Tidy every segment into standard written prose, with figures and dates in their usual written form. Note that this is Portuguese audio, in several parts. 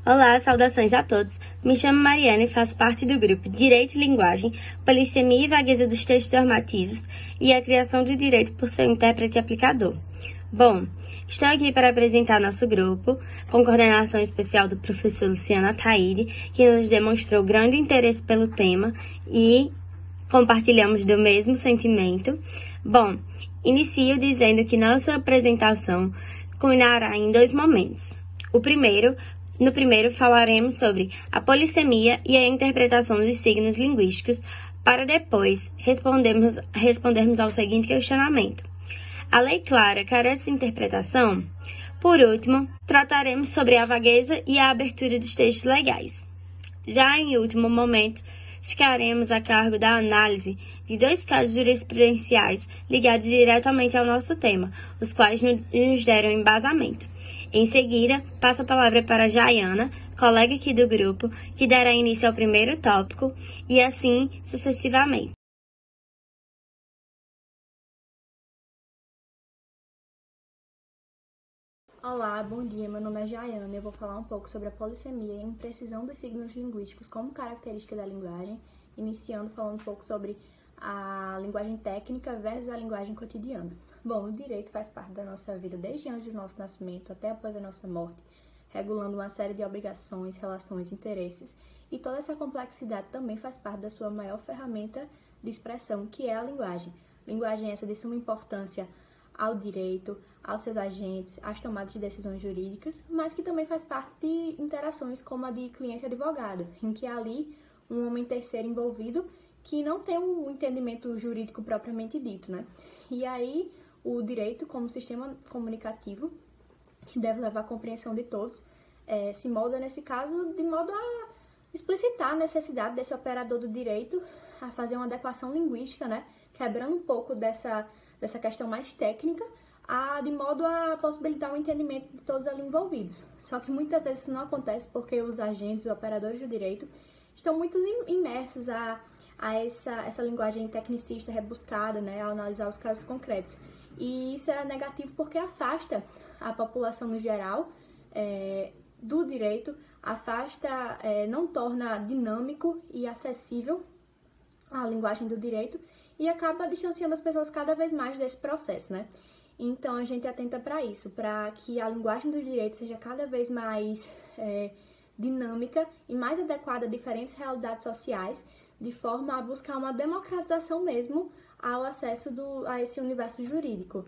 Olá, saudações a todos. Me chamo Mariana e faço parte do grupo Direito e Linguagem, Polissemia e Vagueza dos Textos Normativos e a criação do direito por seu intérprete e aplicador. Bom, estou aqui para apresentar nosso grupo, com coordenação especial do professor Luciano Ataíde, que nos demonstrou grande interesse pelo tema e compartilhamos do mesmo sentimento. Bom, inicio dizendo que nossa apresentação culminará em 2 momentos. No primeiro falaremos sobre a polissemia e a interpretação dos signos linguísticos, para depois respondermos ao seguinte questionamento: a lei clara carece de interpretação? Por último, trataremos sobre a vagueza e a abertura dos textos legais. Já em último momento, ficaremos a cargo da análise de 2 casos jurisprudenciais ligados diretamente ao nosso tema, os quais nos deram embasamento. Em seguida, passo a palavra para a Jaiana, colega aqui do grupo, que dará início ao primeiro tópico, e assim sucessivamente. Olá, bom dia, meu nome é Jaiana e eu vou falar um pouco sobre a polissemia e a imprecisão dos signos linguísticos como característica da linguagem, iniciando falando um pouco sobre a linguagem técnica versus a linguagem cotidiana. Bom, o direito faz parte da nossa vida desde antes do nosso nascimento até após a nossa morte, regulando uma série de obrigações, relações, interesses, e toda essa complexidade também faz parte da sua maior ferramenta de expressão, que é a linguagem. Linguagem essa de suma importância ao direito, aos seus agentes, às tomadas de decisões jurídicas, mas que também faz parte de interações como a de cliente e advogado, em que há ali um homem terceiro envolvido que não tem um entendimento jurídico propriamente dito, né? E aí o direito como sistema comunicativo, que deve levar à compreensão de todos, se molda nesse caso de modo a explicitar a necessidade desse operador do direito a fazer uma adequação linguística, né? Quebrando um pouco dessa questão mais técnica, de modo a possibilitar o entendimento de todos ali envolvidos. Só que muitas vezes isso não acontece porque os agentes, os operadores do direito, estão muito imersos a essa linguagem tecnicista rebuscada, né, ao analisar os casos concretos. E isso é negativo porque afasta a população no geral do direito, não torna dinâmico e acessível a linguagem do direito e acaba distanciando as pessoas cada vez mais desse processo, né? Então, a gente atenta para isso, para que a linguagem do direito seja cada vez mais dinâmica e mais adequada a diferentes realidades sociais, de forma a buscar uma democratização mesmo ao acesso a esse universo jurídico.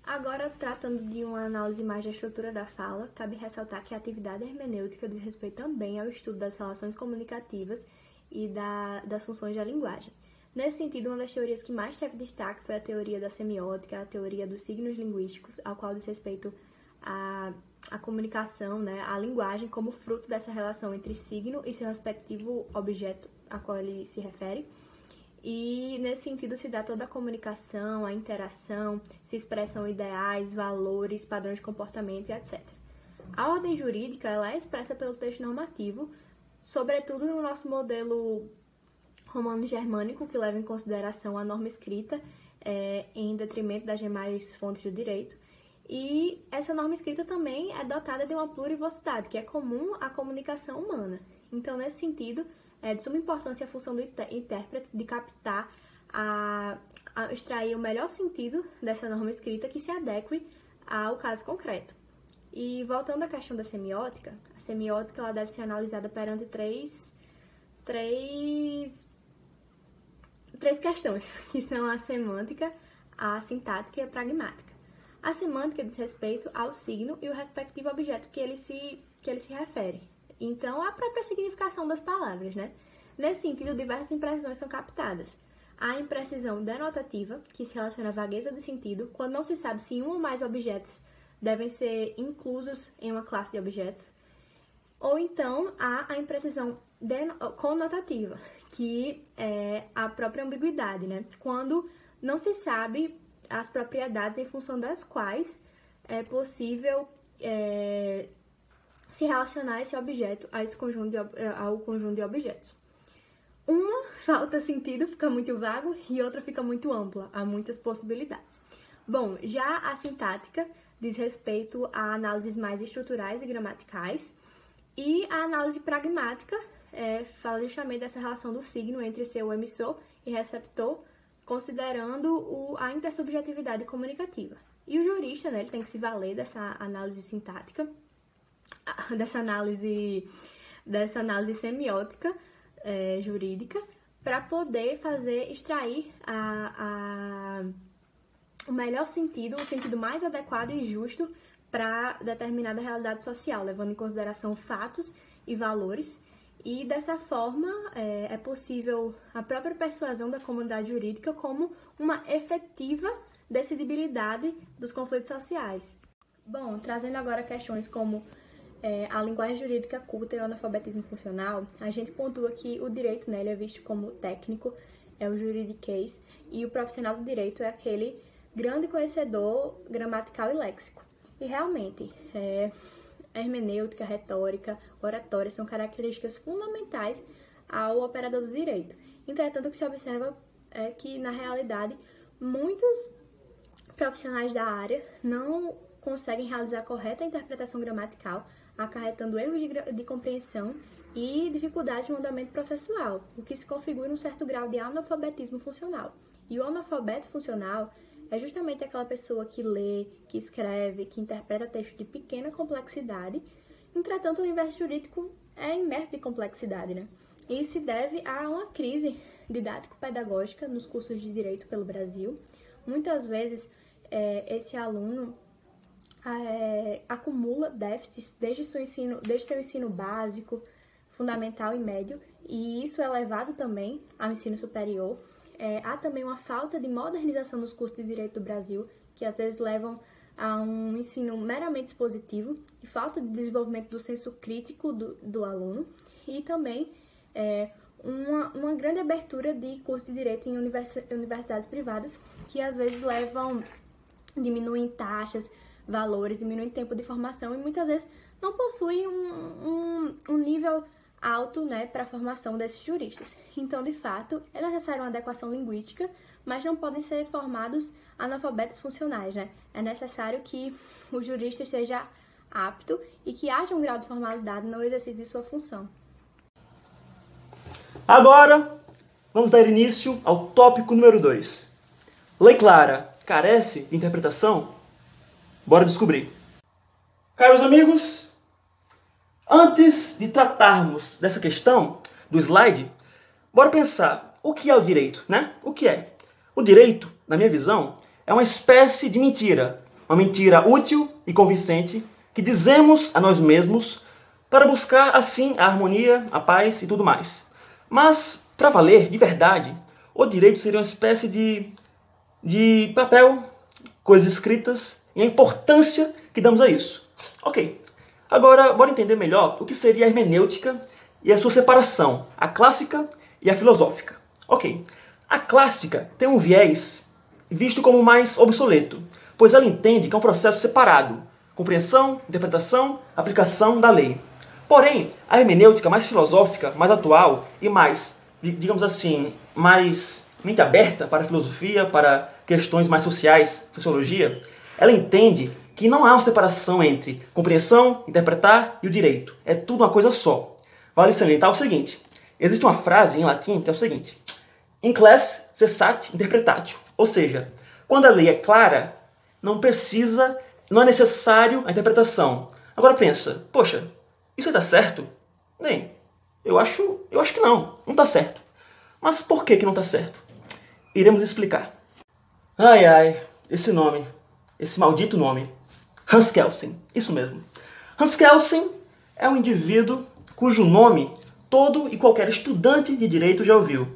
Agora, tratando de uma análise mais da estrutura da fala, cabe ressaltar que a atividade hermenêutica diz respeito também ao estudo das relações comunicativas e das funções da linguagem. Nesse sentido, uma das teorias que mais teve destaque foi a teoria da semiótica, a teoria dos signos linguísticos, ao qual diz respeito à comunicação, né, a linguagem como fruto dessa relação entre signo e seu respectivo objeto a qual ele se refere. E nesse sentido se dá toda a comunicação, a interação, se expressam ideais, valores, padrões de comportamento e etc. A ordem jurídica ela é expressa pelo texto normativo, sobretudo no nosso modelo romano-germânico, que leva em consideração a norma escrita em detrimento das demais fontes do direito. E essa norma escrita também é dotada de uma plurivocidade, que é comum à comunicação humana. Então, nesse sentido, é de suma importância a função do intérprete de captar, a extrair o melhor sentido dessa norma escrita que se adeque ao caso concreto. E voltando à questão da semiótica, a semiótica ela deve ser analisada perante três questões, que são a semântica, a sintática e a pragmática. A semântica diz respeito ao signo e o respectivo objeto que ele se refere. Então, a própria significação das palavras, né? Nesse sentido, diversas imprecisões são captadas. A imprecisão denotativa, que se relaciona à vagueza de sentido, quando não se sabe se um ou mais objetos devem ser inclusos em uma classe de objetos. Ou então, há a imprecisão conotativa, que é a própria ambiguidade, né? Quando não se sabe as propriedades em função das quais é possível se relacionar esse objeto ao conjunto de objetos. Uma falta sentido, fica muito vago, e outra fica muito ampla, há muitas possibilidades. Bom, já a sintática diz respeito a análises mais estruturais e gramaticais, E a análise pragmática fala justamente dessa relação do signo entre seu emissor e receptor, considerando a intersubjetividade comunicativa. E o jurista, né, ele tem que se valer dessa análise sintática, dessa análise semiótica jurídica, para poder extrair o melhor sentido, o sentido mais adequado e justo para determinada realidade social, levando em consideração fatos e valores. E dessa forma é possível a própria persuasão da comunidade jurídica como uma efetiva decidibilidade dos conflitos sociais. Bom, trazendo agora questões como a linguagem jurídica culta e o analfabetismo funcional, a gente pontua que o direito, né, ele é visto como técnico, é o juridiquês, e o profissional do direito é aquele grande conhecedor gramatical e léxico. E realmente, hermenêutica, retórica, oratória são características fundamentais ao operador do direito. Entretanto, o que se observa é que, na realidade, muitos profissionais da área não conseguem realizar a correta interpretação gramatical, acarretando erros de compreensão e dificuldades no andamento processual, o que se configura um certo grau de analfabetismo funcional. E o analfabeto funcional é justamente aquela pessoa que lê, que escreve, que interpreta textos de pequena complexidade. Entretanto, o universo jurídico é imerso em complexidade, né? E isso se deve a uma crise didático-pedagógica nos cursos de direito pelo Brasil. Muitas vezes, esse aluno acumula déficits desde seu ensino básico, fundamental e médio, e isso é levado também ao ensino superior. Há também uma falta de modernização nos cursos de direito do Brasil, que às vezes levam a um ensino meramente expositivo, e falta de desenvolvimento do senso crítico do aluno, e também uma grande abertura de cursos de direito em universidades privadas, que às vezes diminuem taxas, valores, diminuem tempo de formação e muitas vezes não possuem um nível alto, né, para a formação desses juristas. Então, de fato, é necessária uma adequação linguística, mas não podem ser formados analfabetos funcionais, né? É necessário que o jurista seja apto e que haja um grau de formalidade no exercício de sua função. Agora, vamos dar início ao tópico número 2. Lei clara carece de interpretação? Bora descobrir. Caros amigos, antes de tratarmos dessa questão do slide, bora pensar o que é o direito, né? O que é? O direito, na minha visão, é uma espécie de mentira. Uma mentira útil e convincente que dizemos a nós mesmos para buscar, assim, a harmonia, a paz e tudo mais. Mas, para valer, de verdade, o direito seria uma espécie de papel, coisas escritas e a importância que damos a isso. Ok. Agora, bora entender melhor o que seria a hermenêutica e a sua separação, a clássica e a filosófica. Ok. A clássica tem um viés visto como mais obsoleto, pois ela entende que é um processo separado, compreensão, interpretação, aplicação da lei. Porém, a hermenêutica mais filosófica, mais atual e mais, digamos assim, mais mente aberta para a filosofia, para questões mais sociais, sociologia, ela entende que não há uma separação entre compreensão, interpretar e o direito. É tudo uma coisa só. Vale salientar o seguinte. Existe uma frase em latim que é o seguinte. In class cessat interpretatio. Ou seja, quando a lei é clara, não é necessário a interpretação. Agora pensa, poxa, isso aí tá certo? Bem, eu acho que não tá certo. Mas por que não tá certo? Iremos explicar. Ai, esse maldito nome. Hans Kelsen, isso mesmo. Hans Kelsen é um indivíduo cujo nome todo e qualquer estudante de direito já ouviu.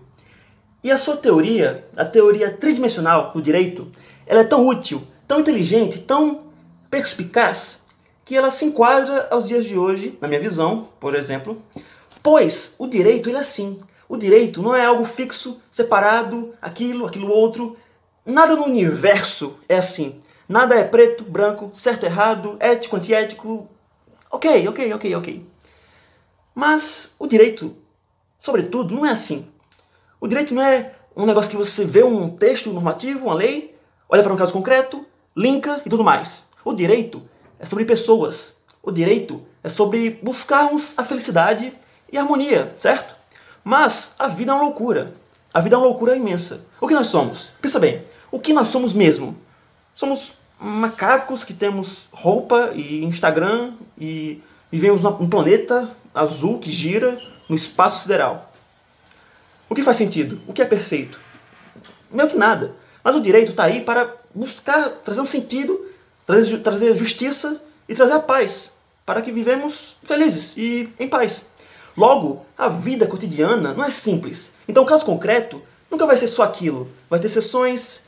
E a sua teoria, a teoria tridimensional do direito, ela é tão útil, tão inteligente, tão perspicaz, que ela se enquadra aos dias de hoje, na minha visão, por exemplo, pois o direito ele é assim. O direito não é algo fixo, separado, aquilo outro. Nada no universo é assim. Nada é preto, branco, certo, errado, ético, antiético. Ok. Mas o direito, sobretudo, não é assim. O direito não é um negócio que você vê um texto normativo, uma lei, olha para um caso concreto, linka e tudo mais. O direito é sobre pessoas. O direito é sobre buscarmos a felicidade e a harmonia, certo? Mas a vida é uma loucura. A vida é uma loucura imensa. O que nós somos? Pensa bem, o que nós somos mesmo? Somos macacos que temos roupa e Instagram e vivemos num planeta azul que gira no espaço sideral. O que faz sentido? O que é perfeito? Meio que nada. Mas o direito está aí para buscar, trazer um sentido, trazer justiça e trazer a paz, para que vivemos felizes e em paz. Logo, a vida cotidiana não é simples. Então, o caso concreto nunca vai ser só aquilo. Vai ter exceções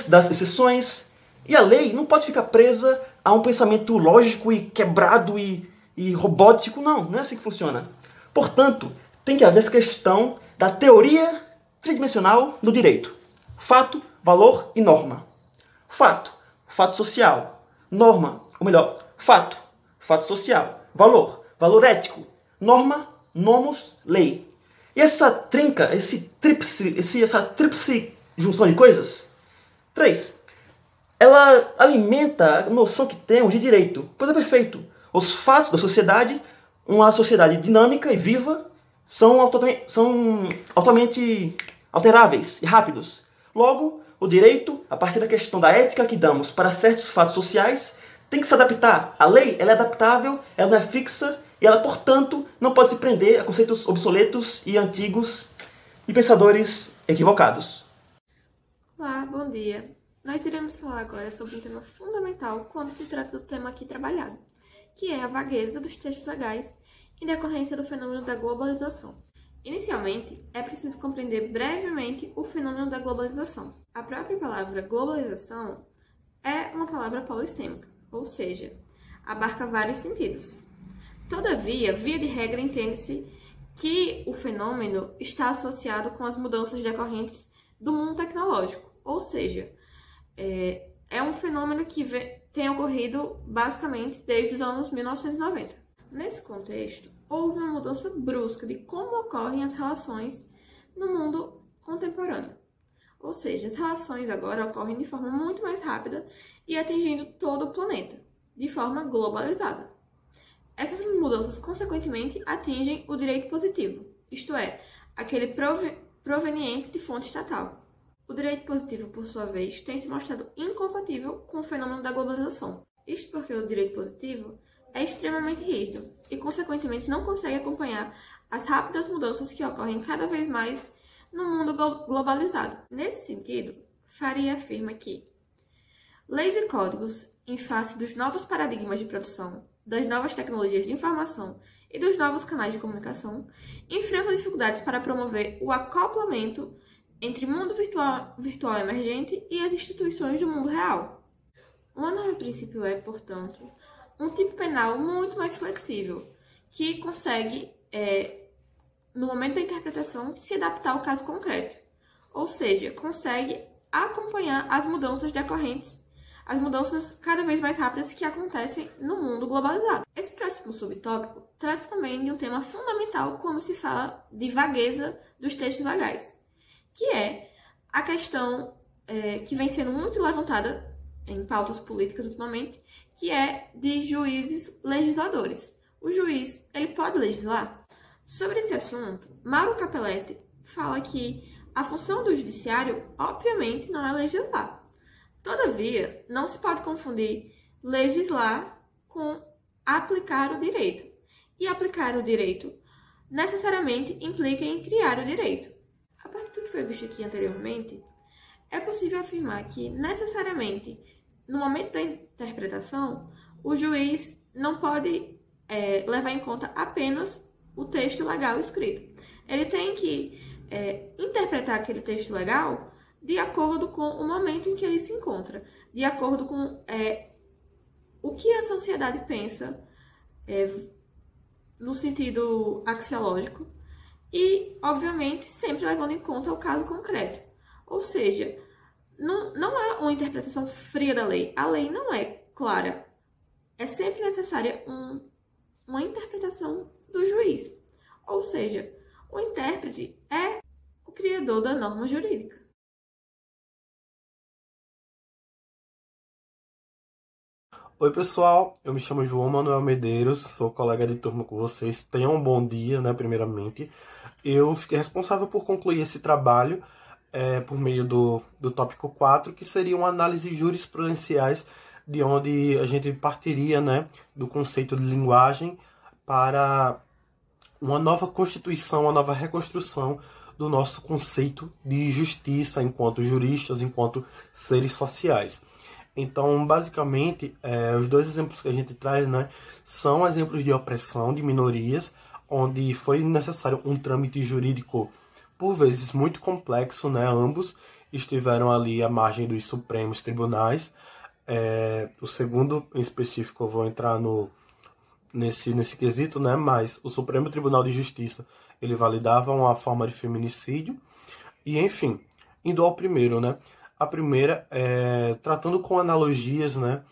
das exceções, e a lei não pode ficar presa a um pensamento lógico e quebrado e robótico. Não é assim que funciona. Portanto, tem que haver essa questão da teoria tridimensional do direito. Fato, valor e norma. Fato social. Norma, ou melhor, fato social. Valor ético. Norma, nomos, lei. E essa trinca, essa tríplice junção de coisas, 3, ela alimenta a noção que temos de direito. Pois é perfeito. Os fatos da sociedade, uma sociedade dinâmica e viva, são altamente alteráveis e rápidos. Logo, o direito, a partir da questão da ética que damos para certos fatos sociais, tem que se adaptar. A lei, ela é adaptável, ela não é fixa, e ela, portanto, não pode se prender a conceitos obsoletos e antigos e pensadores equivocados. Olá, bom dia. Nós iremos falar agora sobre um tema fundamental quando se trata do tema aqui trabalhado, que é a vagueza dos textos legais em decorrência do fenômeno da globalização. Inicialmente, é preciso compreender brevemente o fenômeno da globalização. A própria palavra globalização é uma palavra polissêmica, ou seja, abarca vários sentidos. Todavia, via de regra, entende-se que o fenômeno está associado com as mudanças decorrentes do mundo tecnológico, ou seja, é um fenômeno que tem ocorrido basicamente desde os anos 1990. Nesse contexto, houve uma mudança brusca de como ocorrem as relações no mundo contemporâneo. Ou seja, as relações agora ocorrem de forma muito mais rápida e atingindo todo o planeta, de forma globalizada. Essas mudanças, consequentemente, atingem o direito positivo, isto é, aquele proveniente de fonte estatal. O direito positivo, por sua vez, tem se mostrado incompatível com o fenômeno da globalização. Isto porque o direito positivo é extremamente rígido e, consequentemente, não consegue acompanhar as rápidas mudanças que ocorrem cada vez mais no mundo globalizado. Nesse sentido, Faria afirma que leis e códigos, em face dos novos paradigmas de produção, das novas tecnologias de informação e dos novos canais de comunicação, enfrentam dificuldades para promover o acoplamento entre mundo virtual emergente e as instituições do mundo real. Uma norma princípio é, portanto, um tipo penal muito mais flexível, que consegue, no momento da interpretação, se adaptar ao caso concreto, ou seja, consegue acompanhar as mudanças decorrentes, as mudanças cada vez mais rápidas que acontecem no mundo globalizado. Esse próximo subtópico trata também de um tema fundamental quando se fala de vagueza dos textos legais, que é a questão que vem sendo muito levantada em pautas políticas ultimamente, que é de juízes legisladores. O juiz, ele pode legislar? Sobre esse assunto, Mauro Capelletti fala que a função do judiciário, obviamente, não é legislar. Todavia, não se pode confundir legislar com aplicar o direito. E aplicar o direito necessariamente implica em criar o direito. A partir do que foi visto aqui anteriormente, é possível afirmar que, necessariamente, no momento da interpretação, o juiz não pode levar em conta apenas o texto legal escrito. Ele tem que interpretar aquele texto legal de acordo com o momento em que ele se encontra, de acordo com o que a sociedade pensa no sentido axiológico e, obviamente, sempre levando em conta o caso concreto. Ou seja, não há uma interpretação fria da lei. A lei não é clara. É sempre necessária uma interpretação do juiz. Ou seja, o intérprete é o criador da norma jurídica. Oi pessoal, eu me chamo João Manuel Medeiros, sou colega de turma com vocês. Tenham um bom dia, né, primeiramente. Eu fiquei responsável por concluir esse trabalho por meio do tópico 4, que seriam análises jurisprudenciais, de onde a gente partiria, né, do conceito de linguagem para uma nova constituição, uma nova reconstrução do nosso conceito de justiça enquanto juristas, enquanto seres sociais. Então, basicamente, os dois exemplos que a gente traz, né, são exemplos de opressão de minorias, onde foi necessário um trâmite jurídico, por vezes, muito complexo, né? Ambos estiveram ali à margem dos Supremos Tribunais. O segundo, em específico, eu vou entrar nesse quesito, né? Mas o Supremo Tribunal de Justiça, ele validava uma forma de feminicídio. E, enfim, indo ao primeiro, né? A primeira, tratando com analogias, né,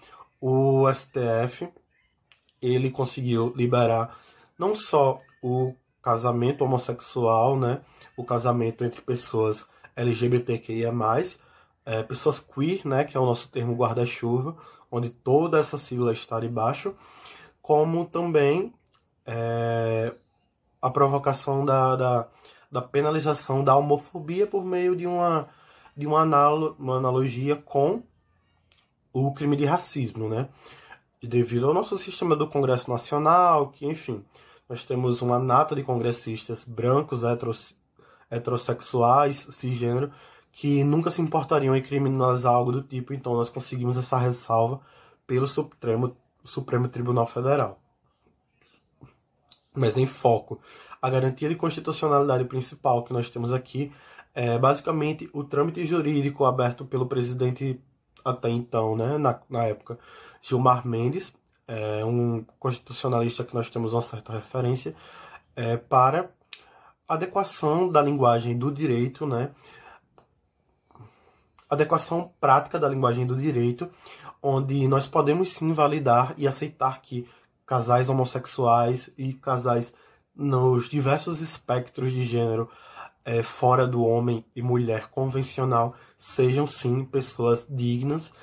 o STF ele conseguiu liberar não só o casamento homossexual, né, o casamento entre pessoas LGBTQIA+, pessoas queer, né, que é o nosso termo guarda-chuva, onde toda essa sigla está debaixo, como também a provocação da penalização da homofobia por meio de uma analogia com o crime de racismo, né? E devido ao nosso sistema do Congresso Nacional, que, enfim, nós temos uma nata de congressistas brancos, heterossexuais, cisgênero, que nunca se importariam em criminalizar algo do tipo, então nós conseguimos essa ressalva pelo Supremo Tribunal Federal. Mas em foco, a garantia de constitucionalidade principal que nós temos aqui basicamente o trâmite jurídico aberto pelo presidente até então, né, na época, Gilmar Mendes, um constitucionalista que nós temos uma certa referência, para adequação da linguagem do direito, né, adequação prática da linguagem do direito, onde nós podemos sim validar e aceitar que casais homossexuais e casais nos diversos espectros de gênero fora do homem e mulher convencional sejam sim pessoas dignas,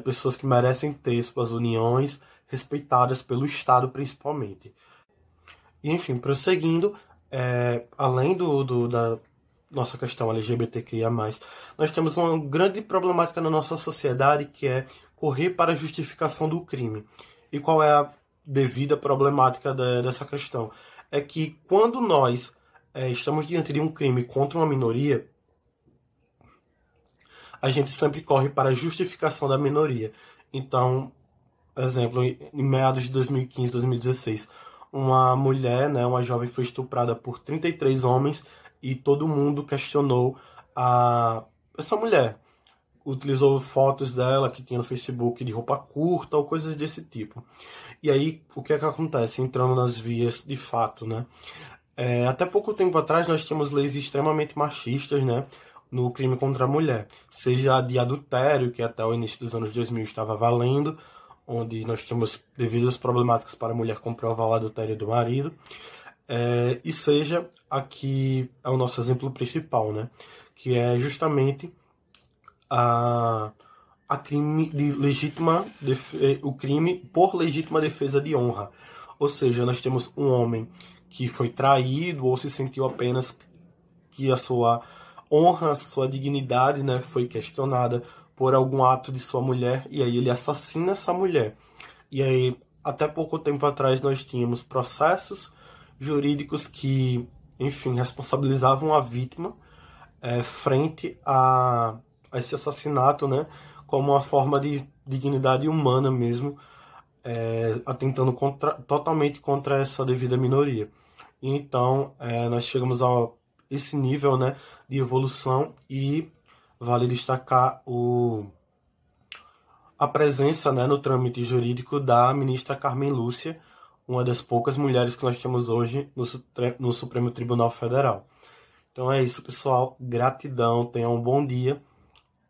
pessoas que merecem ter suas uniões respeitadas pelo Estado principalmente. E enfim, prosseguindo, além da nossa questão LGBTQIA+, nós temos uma grande problemática na nossa sociedade, que é correr para a justificação do crime. E qual é a devida problemática dessa questão? É que quando nós estamos diante de um crime contra uma minoria, a gente sempre corre para a justificação da minoria. Então, exemplo, em meados de 2015, 2016, uma mulher, né, uma jovem, foi estuprada por 33 homens e todo mundo questionou essa mulher. Utilizou fotos dela que tinha no Facebook de roupa curta ou coisas desse tipo. E aí, o que é que acontece? Entrando nas vias de fato, né? Até pouco tempo atrás nós tínhamos leis extremamente machistas, né, no crime contra a mulher, seja de adultério, que até o início dos anos 2000 estava valendo, onde nós tínhamos devidas problemáticas para a mulher comprovar o adultério do marido, e seja aqui é o nosso exemplo principal, né, que é justamente crime de o crime por legítima defesa de honra, ou seja, nós temos um homem que foi traído ou se sentiu apenas que a sua honra, a sua dignidade, né, foi questionada por algum ato de sua mulher, e aí ele assassina essa mulher. E aí, até pouco tempo atrás, nós tínhamos processos jurídicos que, enfim, responsabilizavam a vítima frente a esse assassinato, né, como uma forma de dignidade humana mesmo, atentando totalmente contra essa devida minoria. E então, nós chegamos a esse nível, né, de evolução, e vale destacar a presença, né, no trâmite jurídico da ministra Carmen Lúcia, uma das poucas mulheres que nós temos hoje no Supremo Tribunal Federal. Então é isso, pessoal. Gratidão, tenham um bom dia.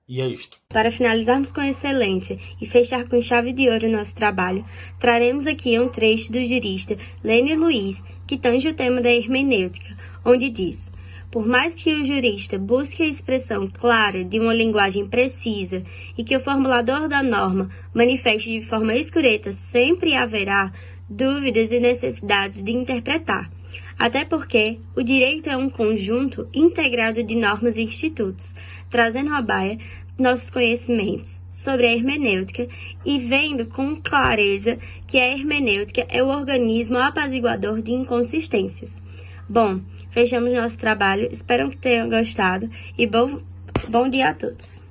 E é isto. Para finalizarmos com excelência e fechar com chave de ouro o nosso trabalho, traremos aqui um trecho do jurista Lênio Luiz, que tange o tema da hermenêutica, onde diz: por mais que o jurista busque a expressão clara de uma linguagem precisa e que o formulador da norma manifeste de forma escureta, sempre haverá dúvidas e necessidades de interpretar. Até porque o direito é um conjunto integrado de normas e institutos, trazendo à baia nossos conhecimentos sobre a hermenêutica e vendo com clareza que a hermenêutica é o organismo apaziguador de inconsistências. Bom, fechamos nosso trabalho, espero que tenham gostado e bom dia a todos.